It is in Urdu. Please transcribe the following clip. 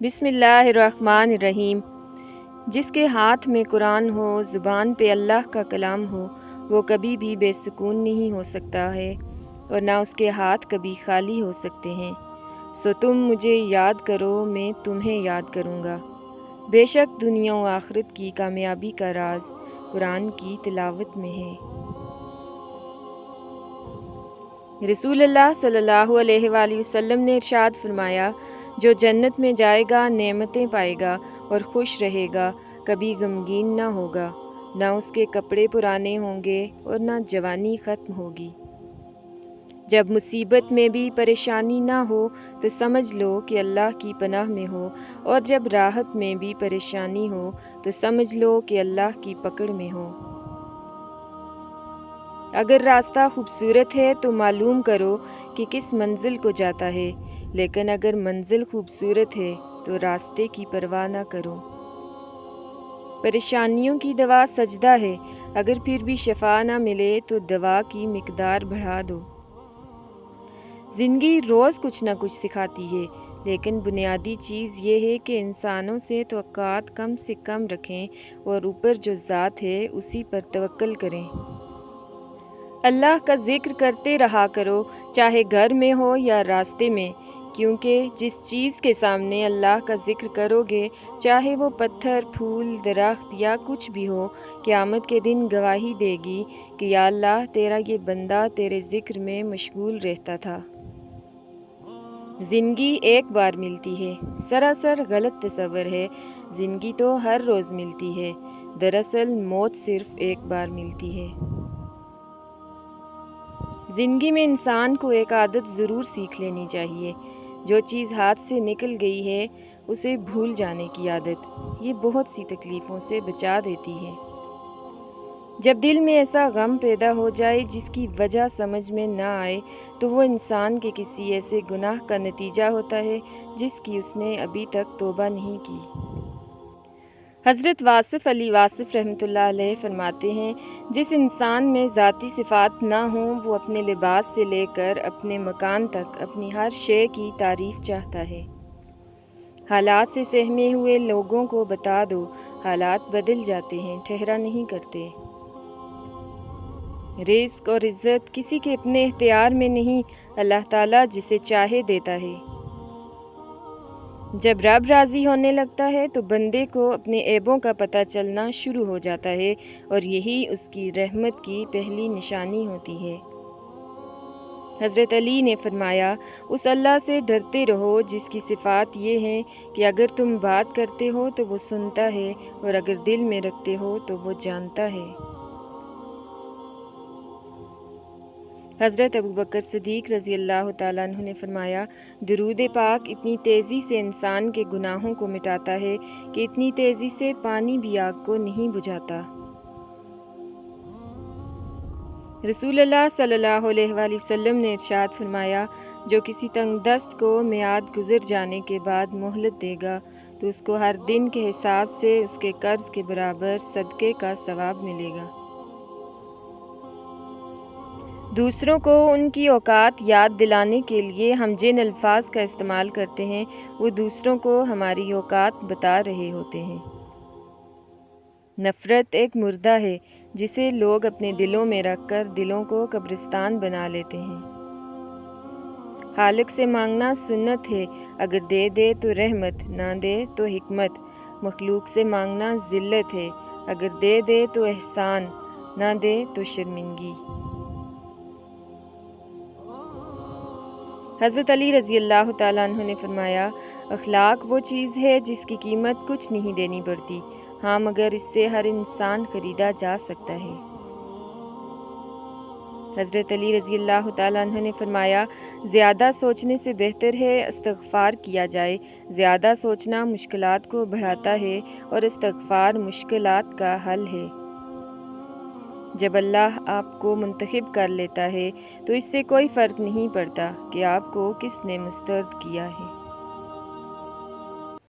بسم اللہ الرحمن الرحیم۔ جس کے ہاتھ میں قرآن ہو، زبان پہ اللہ کا کلام ہو، وہ کبھی بھی بے سکون نہیں ہو سکتا ہے اور نہ اس کے ہاتھ کبھی خالی ہو سکتے ہیں۔ سو تم مجھے یاد کرو، میں تمہیں یاد کروں گا۔ بے شک دنیا و آخرت کی کامیابی کا راز قرآن کی تلاوت میں ہے۔ رسول اللہ صلی اللہ علیہ وآلہ وسلم نے ارشاد فرمایا، جو جنت میں جائے گا نعمتیں پائے گا اور خوش رہے گا، کبھی غمگین نہ ہوگا، نہ اس کے کپڑے پرانے ہوں گے اور نہ جوانی ختم ہوگی۔ جب مصیبت میں بھی پریشانی نہ ہو تو سمجھ لو کہ اللہ کی پناہ میں ہو، اور جب راحت میں بھی پریشانی ہو تو سمجھ لو کہ اللہ کی پکڑ میں ہو۔ اگر راستہ خوبصورت ہے تو معلوم کرو کہ کس منزل کو جاتا ہے، لیکن اگر منزل خوبصورت ہے تو راستے کی پرواہ نہ کرو۔ پریشانیوں کی دوا سجدہ ہے، اگر پھر بھی شفا نہ ملے تو دوا کی مقدار بڑھا دو۔ زندگی روز کچھ نہ کچھ سکھاتی ہے، لیکن بنیادی چیز یہ ہے کہ انسانوں سے توقعات کم سے کم رکھیں اور اوپر جو ذات ہے اسی پر توکل کریں۔ اللہ کا ذکر کرتے رہا کرو، چاہے گھر میں ہو یا راستے میں، کیونکہ جس چیز کے سامنے اللہ کا ذکر کرو گے، چاہے وہ پتھر، پھول، درخت یا کچھ بھی ہو، قیامت کے دن گواہی دے گی کہ یا اللہ، تیرا یہ بندہ تیرے ذکر میں مشغول رہتا تھا۔ زندگی ایک بار ملتی ہے، سراسر غلط تصور ہے۔ زندگی تو ہر روز ملتی ہے، دراصل موت صرف ایک بار ملتی ہے۔ زندگی میں انسان کو ایک عادت ضرور سیکھ لینی چاہیے۔ جو چیز ہاتھ سے نکل گئی ہے اسے بھول جانے کی عادت، یہ بہت سی تکلیفوں سے بچا دیتی ہے۔ جب دل میں ایسا غم پیدا ہو جائے جس کی وجہ سمجھ میں نہ آئے تو وہ انسان کے کسی ایسے گناہ کا نتیجہ ہوتا ہے جس کی اس نے ابھی تک توبہ نہیں کی۔ حضرت واصف علی واصف رحمۃ اللہ علیہ فرماتے ہیں، جس انسان میں ذاتی صفات نہ ہوں وہ اپنے لباس سے لے کر اپنے مکان تک اپنی ہر شے کی تعریف چاہتا ہے۔ حالات سے سہمے ہوئے لوگوں کو بتا دو، حالات بدل جاتے ہیں، ٹھہرا نہیں کرتے۔ رزق اور عزت کسی کے اپنے اختیار میں نہیں، اللہ تعالیٰ جسے چاہے دیتا ہے۔ جب رب راضی ہونے لگتا ہے تو بندے کو اپنے عیبوں کا پتہ چلنا شروع ہو جاتا ہے، اور یہی اس کی رحمت کی پہلی نشانی ہوتی ہے۔ حضرت علی نے فرمایا، اس اللہ سے ڈرتے رہو جس کی صفات یہ ہیں کہ اگر تم بات کرتے ہو تو وہ سنتا ہے، اور اگر دل میں رکھتے ہو تو وہ جانتا ہے۔ حضرت ابوبکر صدیق رضی اللہ تعالیٰ عنہ نے فرمایا، درود پاک اتنی تیزی سے انسان کے گناہوں کو مٹاتا ہے کہ اتنی تیزی سے پانی بھی آگ کو نہیں بجھاتا۔ رسول اللہ صلی اللہ علیہ وآلہ وسلم نے ارشاد فرمایا، جو کسی تنگ دست کو میعاد گزر جانے کے بعد مہلت دے گا تو اس کو ہر دن کے حساب سے اس کے قرض کے برابر صدقے کا ثواب ملے گا۔ دوسروں کو ان کی اوقات یاد دلانے کے لیے ہم جن الفاظ کا استعمال کرتے ہیں وہ دوسروں کو ہماری اوقات بتا رہے ہوتے ہیں۔ نفرت ایک مردہ ہے جسے لوگ اپنے دلوں میں رکھ کر دلوں کو قبرستان بنا لیتے ہیں۔ خالق سے مانگنا سنت ہے، اگر دے دے تو رحمت، نہ دے تو حکمت۔ مخلوق سے مانگنا ذلت ہے، اگر دے دے تو احسان، نہ دے تو شرمندگی۔ حضرت علی رضی اللہ تعالیٰ عنہ نے فرمایا، اخلاق وہ چیز ہے جس کی قیمت کچھ نہیں دینی پڑتی، ہاں مگر اس سے ہر انسان خریدا جا سکتا ہے۔ حضرت علی رضی اللہ تعالیٰ عنہ نے فرمایا، زیادہ سوچنے سے بہتر ہے استغفار کیا جائے۔ زیادہ سوچنا مشکلات کو بڑھاتا ہے اور استغفار مشکلات کا حل ہے۔ جب اللہ آپ کو منتخب کر لیتا ہے تو اس سے کوئی فرق نہیں پڑتا کہ آپ کو کس نے مسترد کیا ہے۔